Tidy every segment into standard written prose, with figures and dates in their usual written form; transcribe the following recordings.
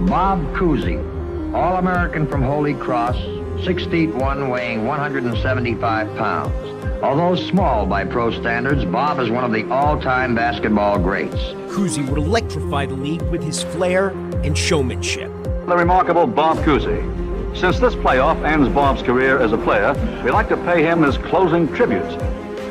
Bob Cousy, All-American from Holy Cross, 6 feet 1, weighing 175 pounds. Although small by pro standards, Bob is one of the all-time basketball greats. Cousy would electrify the league with his flair and showmanship. The remarkable Bob Cousy. Since this playoff ends Bob's career as a player, we'd like to pay him his closing tribute.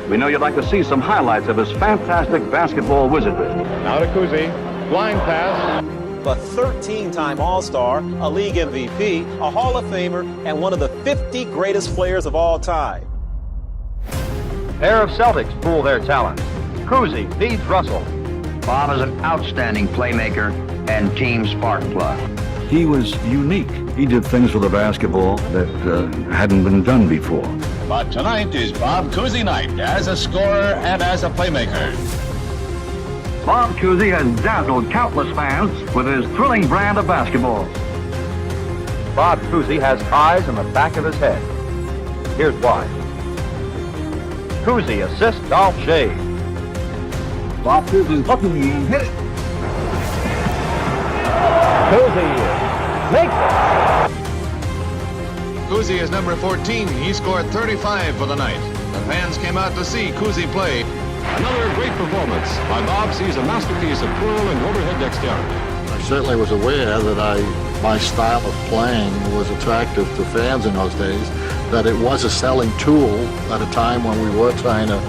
We know you'd like to see some highlights of his fantastic basketball wizardry. Now to Cousy, blind pass. A 13-time All-Star, a league MVP, a Hall of Famer, and one of the 50 greatest players of all time. Pair of Celtics pool their talent. Cousy beats Russell. Bob is an outstanding playmaker and team spark plug. He was unique. He did things with the basketball that hadn't been done before. But tonight is Bob Cousy night as a scorer and as a playmaker. Bob Cousy has dazzled countless fans with his thrilling brand of basketball. Bob Cousy has eyes in the back of his head. Here's why. Cousy assists golf shade. Bob Cousy's looking and hit it. Cousy makes it. Cousy is number 14. He scored 35 for the night. The fans came out to see Cousy play. Another great performance by Bob sees a masterpiece of twirl and overhead dexterity. I certainly was aware that my style of playing was attractive to fans in those days, that it was a selling tool at a time when we were trying to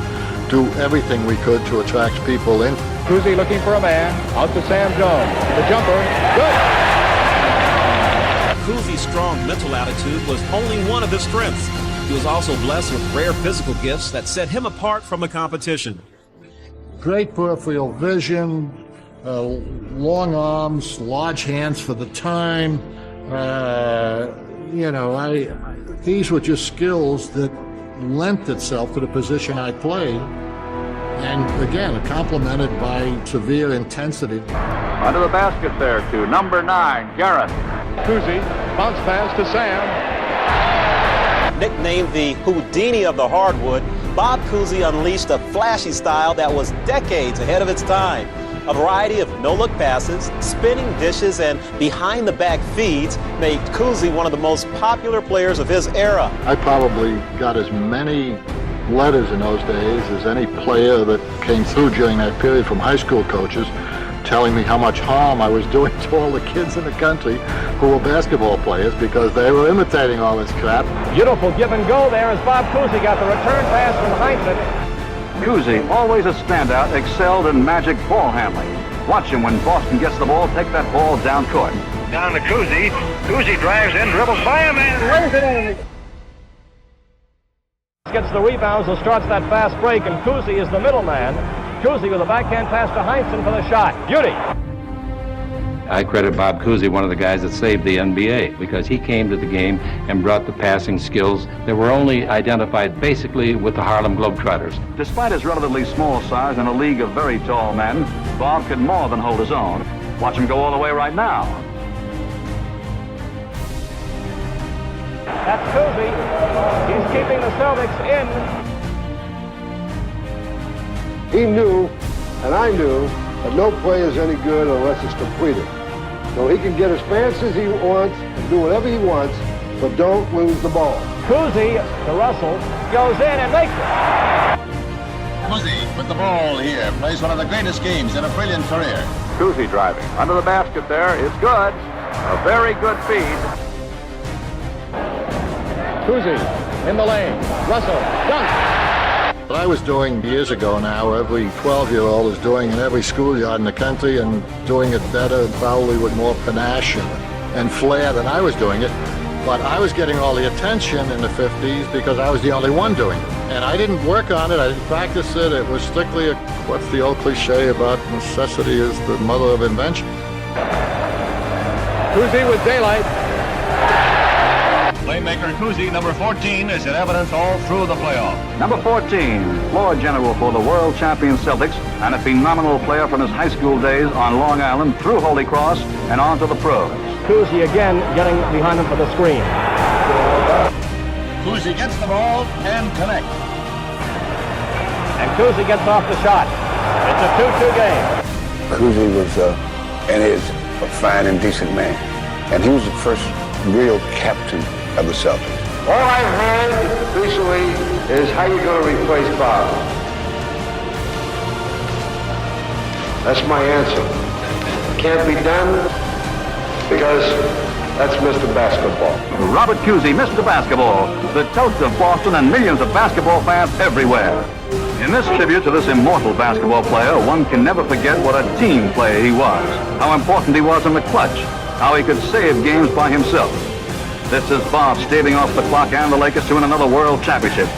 do everything we could to attract people in. Cousy looking for a man. Out to Sam Jones. The jumper. Good. Cousy's strong mental attitude was only one of his strengths. He was also blessed with rare physical gifts that set him apart from the competition. Great peripheral vision, long arms, large hands for the time. These were just skills that lent itself to the position I played. And again, complemented by severe intensity. Under the basket there to number 9, Garrett. Cousy, bounce pass to Sam. Nicknamed the Houdini of the hardwood, Bob Cousy unleashed a flashy style that was decades ahead of its time. A variety of no-look passes, spinning dishes, and behind-the-back feeds made Cousy one of the most popular players of his era. I probably got as many letters in those days as any player that came through during that period from high school coaches telling me how much harm I was doing to all the kids in the country who were basketball players because they were imitating all this crap. Beautiful give and go there as Bob Cousy got the return pass from Heinzen. Cousy, always a standout, excelled in magic ball handling. Watch him when Boston gets the ball, take that ball down court. Down to Cousy. Cousy drives in, dribbles by him, and lays it in. Gets the rebounds and starts that fast break, and Cousy is the middleman. Cousy with a backhand pass to Heinzen for the shot. Beauty. I credit Bob Cousy, one of the guys that saved the NBA, because he came to the game and brought the passing skills that were only identified basically with the Harlem Globetrotters. Despite his relatively small size in a league of very tall men, Bob could more than hold his own. Watch him go all the way right now. That's Cousy. He's keeping the Celtics in. He knew, and I knew, that no play is any good unless it's completed. So he can get as fast as he wants and do whatever he wants, but don't lose the ball. Cousy to Russell, goes in and makes it. Cousy with the ball here, plays one of the greatest games in a brilliant career. Cousy driving. Under the basket there is good. A very good feed. Cousy in the lane. Russell, dunk. What I was doing years ago now, every 12-year-old is doing in every schoolyard in the country and doing it better, probably with more panache and flair than I was doing it. But I was getting all the attention in the 50s because I was the only one doing it. And I didn't work on it, I didn't practice it. It was strictly what's the old cliche about necessity is the mother of invention. Cousy with daylight. Playmaker Cousy, number 14, is in evidence all through the playoff. Number 14, floor general for the world champion Celtics, and a phenomenal player from his high school days on Long Island through Holy Cross and on to the pros. Cousy again getting behind him for the screen. Cousy gets the ball and connects. And Cousy gets off the shot. It's a 2-2 game. Cousy was in his a fine and decent man. And he was the first real captain of the Celtics. All I've heard recently is how you're going to replace Bob. That's my answer. Can't be done because that's Mr. Basketball. Robert Cousy, Mr. Basketball, the toast of Boston and millions of basketball fans everywhere. In this tribute to this immortal basketball player, one can never forget what a team player he was, how important he was in the clutch, how he could save games by himself. This is Bob staving off the clock and the Lakers to win another world championship.